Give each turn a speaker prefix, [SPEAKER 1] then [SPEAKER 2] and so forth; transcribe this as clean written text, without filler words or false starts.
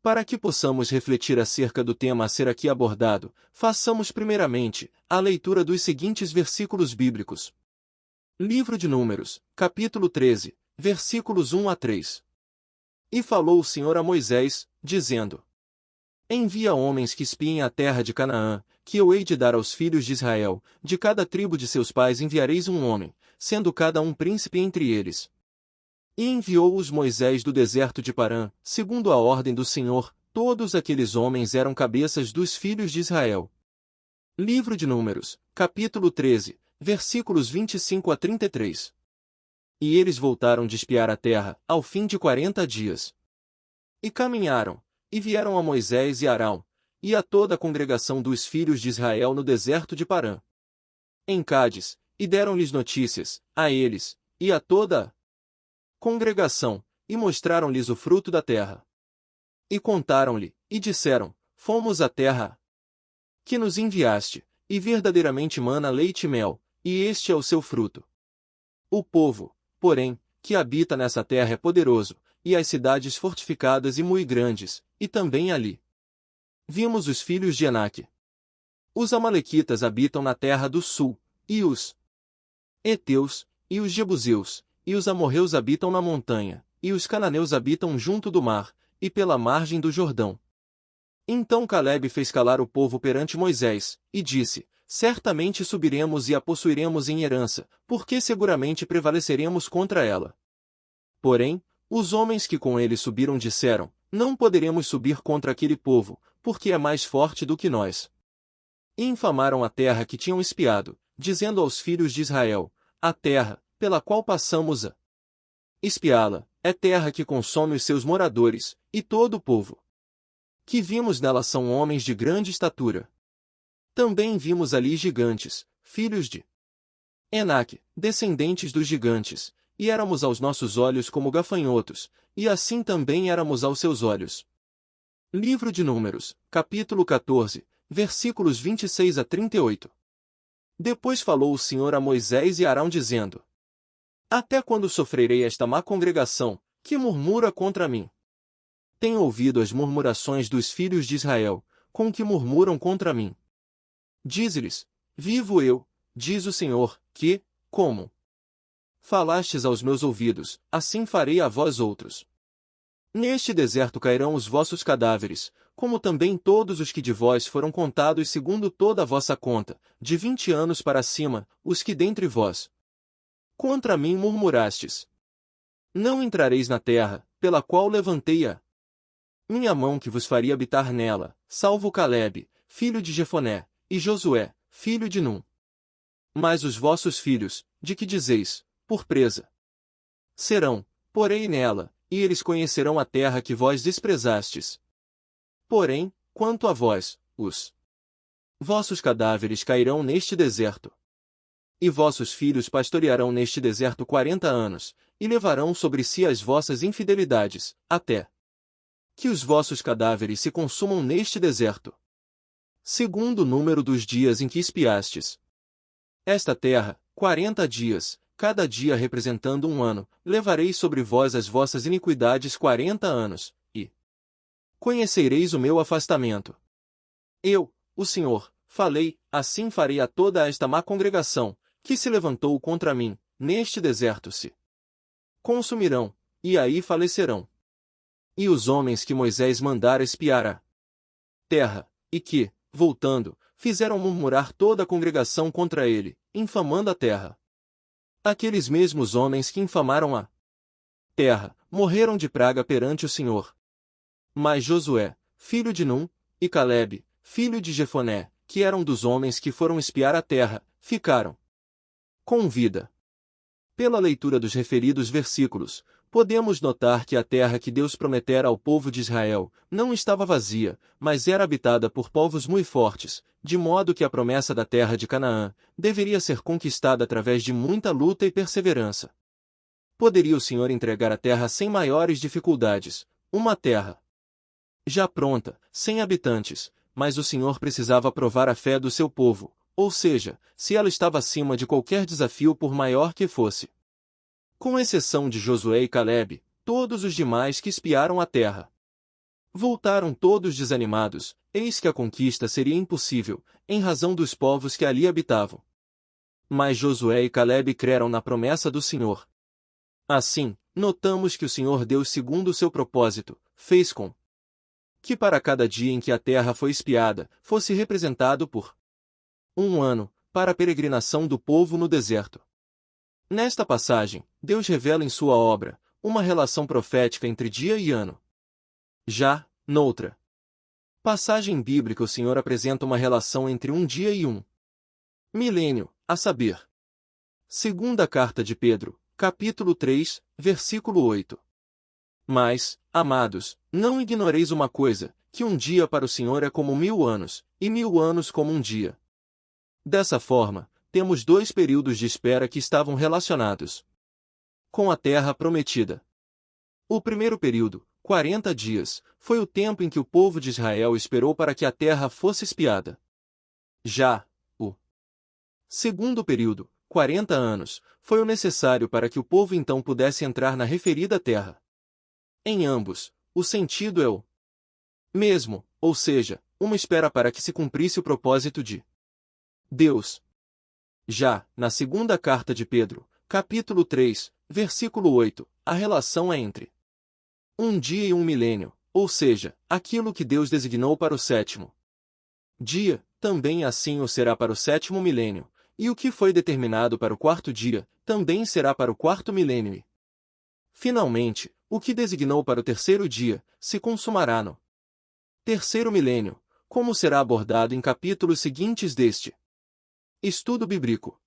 [SPEAKER 1] Para que possamos refletir acerca do tema a ser aqui abordado, façamos primeiramente a leitura dos seguintes versículos bíblicos. Livro de Números, capítulo 13, versículos 1 a 3. E falou o Senhor a Moisés, dizendo: Envia homens que espiem a terra de Canaã, que eu hei de dar aos filhos de Israel, de cada tribo de seus pais enviareis um homem, sendo cada um príncipe entre eles. E enviou-os Moisés do deserto de Parã, segundo a ordem do Senhor. Todos aqueles homens eram cabeças dos filhos de Israel. Livro de Números, capítulo 13, versículos 25 a 33. E eles voltaram de espiar a terra, ao fim de 40 dias. E caminharam, e vieram a Moisés e Arão, e a toda a congregação dos filhos de Israel no deserto de Parã, em Cádiz, e deram-lhes notícias, a eles, e a toda a congregação, e mostraram-lhes o fruto da terra. E contaram-lhe, e disseram: Fomos à terra que nos enviaste, e verdadeiramente mana leite e mel, e este é o seu fruto. O povo, porém, que habita nessa terra é poderoso, e as cidades fortificadas e muito grandes, e também ali vimos os filhos de Enaque. Os amalequitas habitam na terra do sul, e os heteus, e os jebuseus, e os amorreus habitam na montanha, e os cananeus habitam junto do mar, e pela margem do Jordão. Então Calebe fez calar o povo perante Moisés, e disse: Certamente subiremos e a possuiremos em herança, porque seguramente prevaleceremos contra ela. Porém, os homens que com ele subiram disseram: Não poderemos subir contra aquele povo, porque é mais forte do que nós. E infamaram a terra que tinham espiado, dizendo aos filhos de Israel: A terra, pela qual passamos a espiá-la, é terra que consome os seus moradores, e todo o povo que vimos nela são homens de grande estatura. Também vimos ali gigantes, filhos de Enaque, descendentes dos gigantes, e éramos aos nossos olhos como gafanhotos, e assim também éramos aos seus olhos. Livro de Números, capítulo 14, versículos 26 a 38. Depois falou o Senhor a Moisés e Arão dizendo: Até quando sofrerei esta má congregação, que murmura contra mim? Tenho ouvido as murmurações dos filhos de Israel, com que murmuram contra mim. Dize-lhes: Vivo eu, diz o Senhor, que, como falastes aos meus ouvidos, assim farei a vós outros. Neste deserto cairão os vossos cadáveres, como também todos os que de vós foram contados segundo toda a vossa conta, de 20 anos para cima, os que dentre vós contra mim murmurastes. Não entrareis na terra, pela qual levantei a minha mão que vos faria habitar nela, salvo Calebe, filho de Jefoné, e Josué, filho de Num. Mas os vossos filhos, de que dizeis, por presa serão, porém nela, e eles conhecerão a terra que vós desprezastes. Porém, quanto a vós, os vossos cadáveres cairão neste deserto. E vossos filhos pastorearão neste deserto 40 anos, e levarão sobre si as vossas infidelidades, até que os vossos cadáveres se consumam neste deserto. Segundo o número dos dias em que espiastes esta terra, 40 dias, cada dia representando um ano, levareis sobre vós as vossas iniquidades 40 anos, e conhecereis o meu afastamento. Eu, o Senhor, falei, assim farei a toda esta má congregação, que se levantou contra mim, neste deserto se consumirão, e aí falecerão. E os homens que Moisés mandara espiar a terra, e que, voltando, fizeram murmurar toda a congregação contra ele, infamando a terra. Aqueles mesmos homens que infamaram a terra, morreram de praga perante o Senhor. Mas Josué, filho de Num, e Calebe, filho de Jefoné, que eram dos homens que foram espiar a terra, ficaram com vida. Pela leitura dos referidos versículos, podemos notar que a terra que Deus prometera ao povo de Israel não estava vazia, mas era habitada por povos muito fortes, de modo que a promessa da terra de Canaã deveria ser conquistada através de muita luta e perseverança. Poderia o Senhor entregar a terra sem maiores dificuldades, uma terra já pronta, sem habitantes, mas o Senhor precisava provar a fé do seu povo, ou seja, se ela estava acima de qualquer desafio por maior que fosse. Com exceção de Josué e Calebe, todos os demais que espiaram a terra Voltaram todos desanimados, eis que a conquista seria impossível, em razão dos povos que ali habitavam. Mas Josué e Calebe creram na promessa do Senhor. Assim, notamos que o Senhor Deus, segundo o seu propósito, fez com que para cada dia em que a terra foi espiada, fosse representado por um ano, para a peregrinação do povo no deserto. Nesta passagem, Deus revela em sua obra uma relação profética entre dia e ano. Já, noutra passagem bíblica, o Senhor apresenta uma relação entre um dia e um milênio, a saber, segunda carta de Pedro, capítulo 3, versículo 8. Mas, amados, não ignoreis uma coisa, que um dia para o Senhor é como 1000 anos, e 1000 anos como um dia. Dessa forma, temos dois períodos de espera que estavam relacionados com a terra prometida. O primeiro período, 40 dias, foi o tempo em que o povo de Israel esperou para que a terra fosse espiada. Já o segundo período, 40 anos, foi o necessário para que o povo então pudesse entrar na referida terra. Em ambos, o sentido é o mesmo, ou seja, uma espera para que se cumprisse o propósito de Deus. Já, na segunda carta de Pedro, capítulo 3, versículo 8, a relação é entre um dia e um milênio, ou seja, aquilo que Deus designou para o sétimo dia, também assim o será para o sétimo milênio, e o que foi determinado para o quarto dia, também será para o quarto milênio e, finalmente, o que designou para o terceiro dia, se consumará no terceiro milênio, como será abordado em capítulos seguintes deste estudo bíblico.